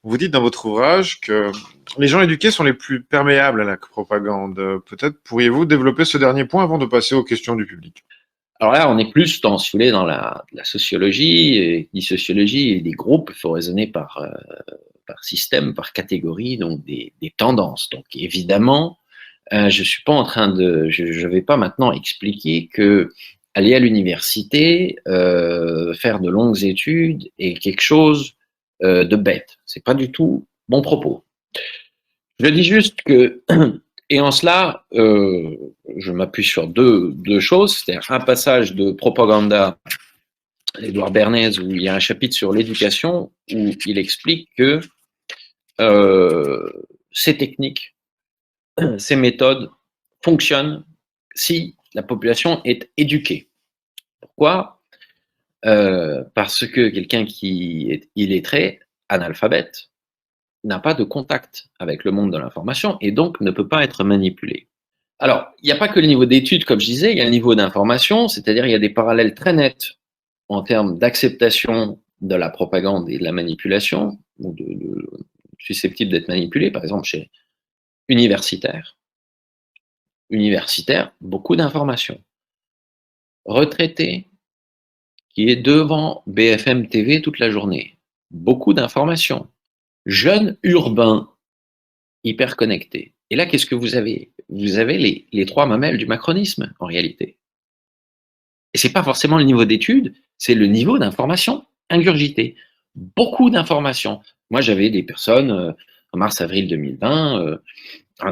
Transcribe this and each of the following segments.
Vous dites dans votre ouvrage que les gens éduqués sont les plus perméables à la propagande. Peut-être pourriez-vous développer ce dernier point avant de passer aux questions du public. Alors là, on est plus dans, si vous voulez, dans la sociologie. Et dit sociologie, et des groupes, il faut raisonner par système, par catégorie, donc des tendances. Donc évidemment, je suis pas en train de, je vais pas maintenant expliquer que aller à l'université, faire de longues études est quelque chose de bête. C'est pas du tout mon propos. Je dis juste que, et en cela, je m'appuie sur deux choses, c'est-à-dire un passage de Propaganda d'Edouard Bernays où il y a un chapitre sur l'éducation où il explique que euh, ces techniques, ces méthodes fonctionnent si la population est éduquée. Pourquoi? Parce que quelqu'un qui est illettré, analphabète, n'a pas de contact avec le monde de l'information et donc ne peut pas être manipulé. Alors, il n'y a pas que le niveau d'études, comme je disais, il y a le niveau d'information, c'est-à-dire il y a des parallèles très nets en termes d'acceptation de la propagande et de la manipulation, ou susceptible d'être manipulé, par exemple chez universitaires. Universitaires, beaucoup d'informations. Retraité, qui est devant BFM TV toute la journée, beaucoup d'informations. Jeune urbain, hyper connecté. Et là, qu'est-ce que vous avez? Vous avez les trois mamelles du macronisme, en réalité. Et c'est pas forcément le niveau d'études, c'est le niveau d'information ingurgité. Beaucoup d'informations. Moi, j'avais des personnes, en mars-avril 2020,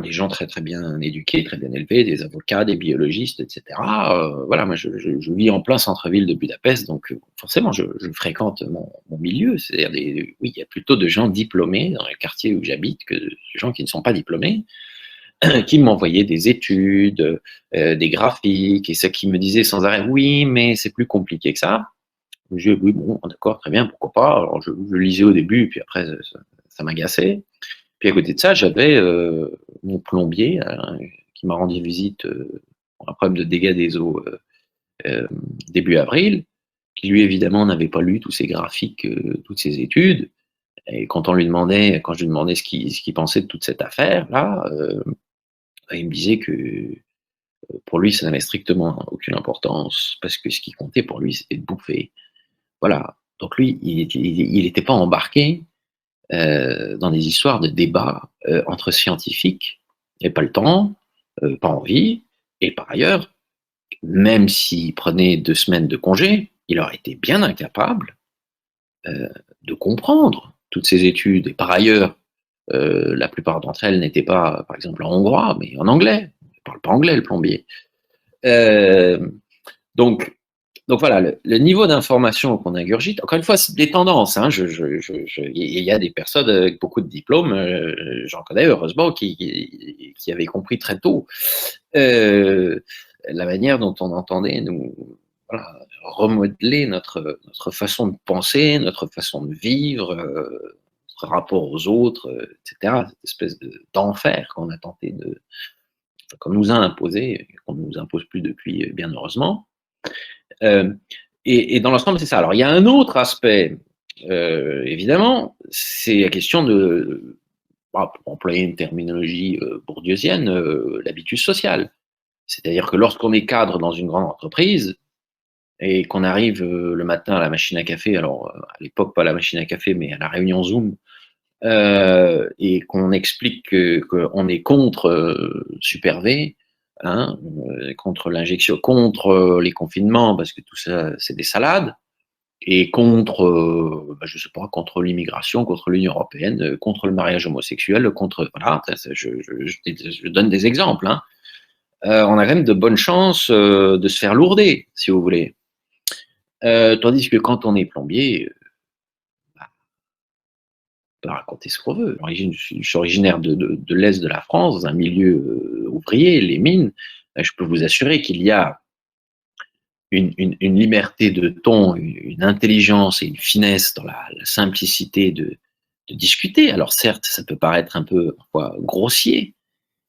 des gens très très bien éduqués, très bien élevés, des avocats, des biologistes, etc. Voilà, moi, je vis en plein centre-ville de Budapest, donc forcément, je fréquente mon milieu. C'est-à-dire, oui, il y a plutôt de gens diplômés dans le quartier où j'habite que de gens qui ne sont pas diplômés qui m'envoyaient des études, des graphiques, et ça qui me disaient sans arrêt, oui, mais c'est plus compliqué que ça. Je dis, oui, bon, d'accord, très bien, pourquoi pas. Alors, je lisais au début, puis après, ça m'agaçait. Puis à côté de ça, j'avais mon plombier qui m'a rendu visite pour un problème de dégâts des eaux euh, début avril, qui lui, évidemment, n'avait pas lu tous ces graphiques, toutes ces études. Et quand quand je lui demandais ce qu'il pensait de toute cette affaire-là, il me disait que pour lui, ça n'avait strictement aucune importance, parce que ce qui comptait pour lui, c'était de bouffer. Voilà. Donc lui, il n'était pas embarqué dans des histoires de débats entre scientifiques. Il n'avait pas le temps, pas envie. Et par ailleurs, même s'il prenait 2 semaines de congé, il aurait été bien incapable euh, de comprendre toutes ces études. Et par ailleurs, la plupart d'entre elles n'étaient pas, par exemple, en hongrois, mais en anglais. Il ne parle pas anglais, le plombier. Euh, donc, donc voilà, le niveau d'information qu'on ingurgite, encore une fois, c'est des tendances. Hein, il y a des personnes avec beaucoup de diplômes, j'en connais heureusement, qui avaient compris très tôt la manière dont on entendait nous voilà, remodeler notre façon de penser, notre façon de vivre, notre rapport aux autres, etc. Cette espèce d'enfer qu'on nous a imposé, qu'on ne nous impose plus depuis, bien heureusement. Euh, et dans l'ensemble, c'est ça. Alors, il y a un autre aspect, évidemment, c'est la question de, pour employer une terminologie bourdieusienne, l'habitus social. C'est-à-dire que lorsqu'on est cadre dans une grande entreprise et qu'on arrive le matin à la machine à café, alors à l'époque pas la machine à café, mais à la réunion Zoom, et qu'on explique qu'on est contre Super V, hein, contre l'injection, contre les confinements, parce que tout ça, c'est des salades, et contre, je sais pas, contre l'immigration, contre l'Union européenne, contre le mariage homosexuel, contre, voilà, je donne des exemples. Hein. On a quand même de bonnes chances de se faire lourder, si vous voulez. Tandis que quand on est plombier, peut raconter ce qu'on veut. Je suis originaire de l'Est de la France, dans un milieu ouvrier, les mines. Je peux vous assurer qu'il y a une liberté de ton, une intelligence et une finesse dans la simplicité de discuter. Alors certes, ça peut paraître un peu parfois grossier,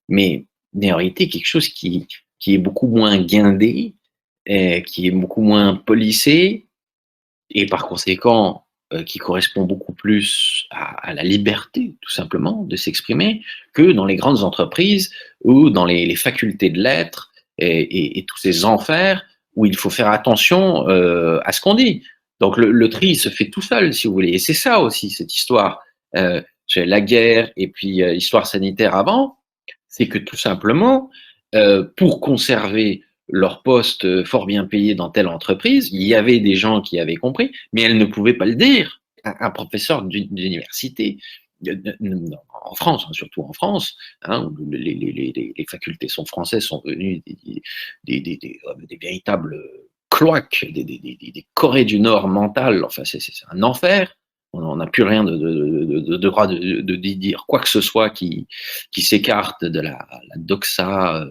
mais en réalité, quelque chose qui est beaucoup moins guindé, qui est beaucoup moins policé, et par conséquent qui correspond beaucoup plus à la liberté, tout simplement, de s'exprimer, que dans les grandes entreprises ou dans les facultés de lettres et tous ces enfers où il faut faire attention à ce qu'on dit. Donc le tri se fait tout seul, si vous voulez. Et c'est ça aussi, cette histoire. J'ai la guerre et puis l'histoire sanitaire avant, c'est que tout simplement, pour conserver leur poste fort bien payé dans telle entreprise, il y avait des gens qui avaient compris, mais elles ne pouvaient pas le dire. Un professeur d'université, en France, hein, surtout en France, hein, où les facultés sont françaises, sont devenues des véritables cloaques, des Corées du Nord mentales, enfin c'est un enfer. On n'a plus rien de droit de dire quoi que ce soit qui s'écarte de la doxa.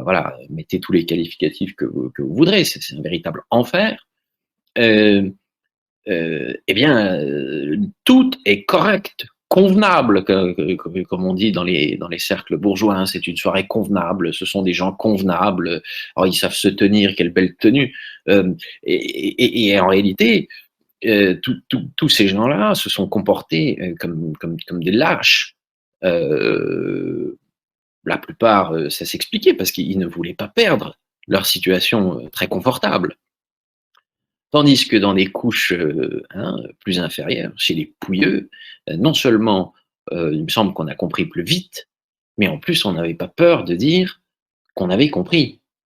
Voilà, mettez tous les qualificatifs que vous voudrez, c'est un véritable enfer. Eh bien, tout est correct, convenable, comme on dit dans les cercles bourgeois, hein, c'est une soirée convenable, ce sont des gens convenables, alors ils savent se tenir, quelle belle tenue. Et en réalité, tous ces gens-là se sont comportés comme des lâches. La plupart, ça s'expliquait parce qu'ils ne voulaient pas perdre leur situation très confortable. Tandis que dans les couches hein, plus inférieures, chez les pouilleux, non seulement il me semble qu'on a compris plus vite, mais en plus on n'avait pas peur de dire qu'on avait compris.